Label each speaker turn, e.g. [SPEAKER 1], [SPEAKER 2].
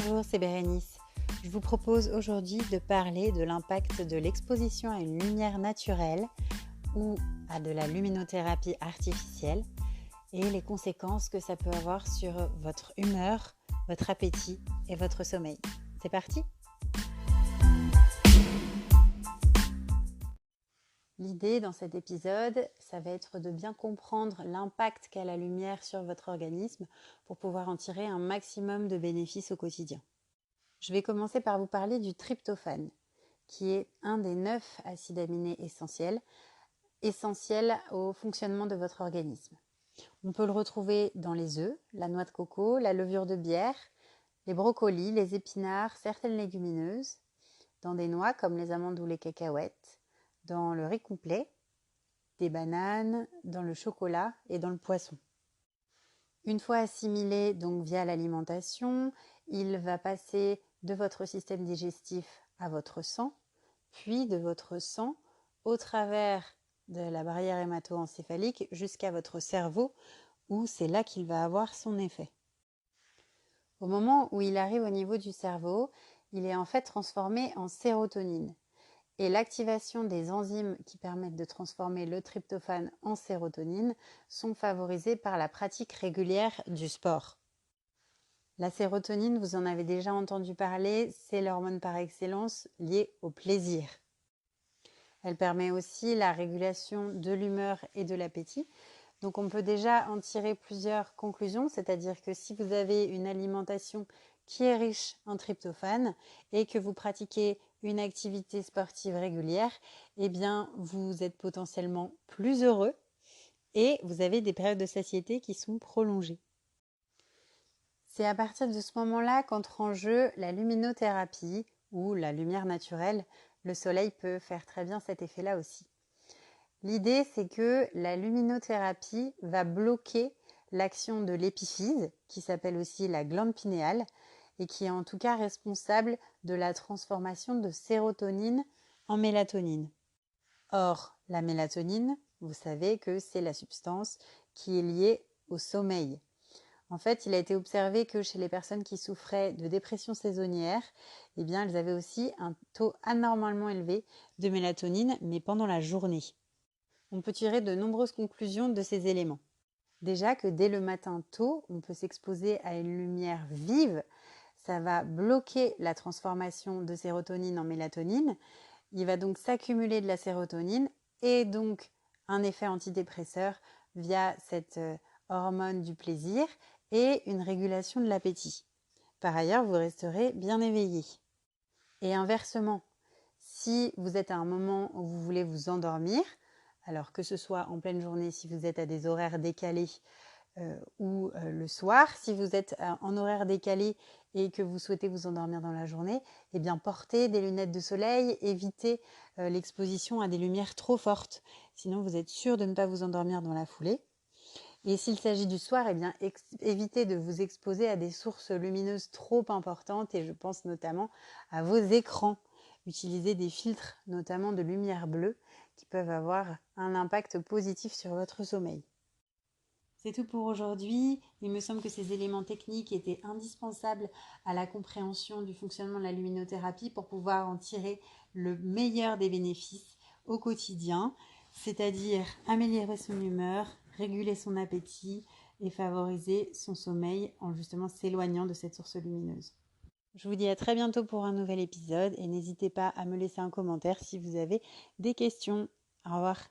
[SPEAKER 1] Bonjour, c'est Bérénice. Je vous propose aujourd'hui de parler de l'impact de l'exposition à une lumière naturelle ou à de la luminothérapie artificielle et les conséquences que ça peut avoir sur votre humeur, votre appétit et votre sommeil. C'est parti ? L'idée dans cet épisode, ça va être de bien comprendre l'impact qu'a la lumière sur votre organisme pour pouvoir en tirer un maximum de bénéfices au quotidien. Je vais commencer par vous parler du tryptophane, qui est un des 9 acides aminés essentiels au fonctionnement de votre organisme. On peut le retrouver dans les œufs, la noix de coco, la levure de bière, les brocolis, les épinards, certaines légumineuses, dans des noix comme les amandes ou les cacahuètes, dans le riz complet, des bananes, dans le chocolat et dans le poisson. Une fois assimilé donc via l'alimentation, il va passer de votre système digestif à votre sang, puis de votre sang au travers de la barrière hémato-encéphalique jusqu'à votre cerveau, où c'est là qu'il va avoir son effet. Au moment où il arrive au niveau du cerveau, il est en fait transformé en sérotonine. Et l'activation des enzymes qui permettent de transformer le tryptophane en sérotonine sont favorisées par la pratique régulière du sport. La sérotonine, vous en avez déjà entendu parler, c'est l'hormone par excellence liée au plaisir. Elle permet aussi la régulation de l'humeur et de l'appétit. Donc on peut déjà en tirer plusieurs conclusions, c'est-à-dire que si vous avez une alimentation qui est riche en tryptophane et que vous pratiquez une activité sportive régulière, eh bien vous êtes potentiellement plus heureux et vous avez des périodes de satiété qui sont prolongées. C'est à partir de ce moment-là qu'entre en jeu la luminothérapie ou la lumière naturelle. Le soleil peut faire très bien cet effet-là aussi. L'idée, c'est que la luminothérapie va bloquer l'action de l'épiphyse, qui s'appelle aussi la glande pinéale, et qui est en tout cas responsable de la transformation de sérotonine en mélatonine. Or, la mélatonine, vous savez que c'est la substance qui est liée au sommeil. En fait, il a été observé que chez les personnes qui souffraient de dépression saisonnière, eh bien, elles avaient aussi un taux anormalement élevé de mélatonine, mais pendant la journée. On peut tirer de nombreuses conclusions de ces éléments. Déjà que dès le matin tôt, on peut s'exposer à une lumière vive, ça va bloquer la transformation de sérotonine en mélatonine. Il va donc s'accumuler de la sérotonine et donc un effet antidépresseur via cette hormone du plaisir et une régulation de l'appétit. Par ailleurs, vous resterez bien éveillé. Et inversement, si vous êtes à un moment où vous voulez vous endormir, alors que ce soit en pleine journée si vous êtes à des horaires décalés ou le soir, si vous êtes en horaire décalé et que vous souhaitez vous endormir dans la journée, eh bien portez des lunettes de soleil, évitez l'exposition à des lumières trop fortes. Sinon, vous êtes sûr de ne pas vous endormir dans la foulée. Et s'il s'agit du soir, eh bien évitez de vous exposer à des sources lumineuses trop importantes et je pense notamment à vos écrans. Utilisez des filtres, notamment de lumière bleue, qui peuvent avoir un impact positif sur votre sommeil. C'est tout pour aujourd'hui. Il me semble que ces éléments techniques étaient indispensables à la compréhension du fonctionnement de la luminothérapie pour pouvoir en tirer le meilleur des bénéfices au quotidien, c'est-à-dire améliorer son humeur, réguler son appétit et favoriser son sommeil en justement s'éloignant de cette source lumineuse. Je vous dis à très bientôt pour un nouvel épisode et n'hésitez pas à me laisser un commentaire si vous avez des questions. Au revoir.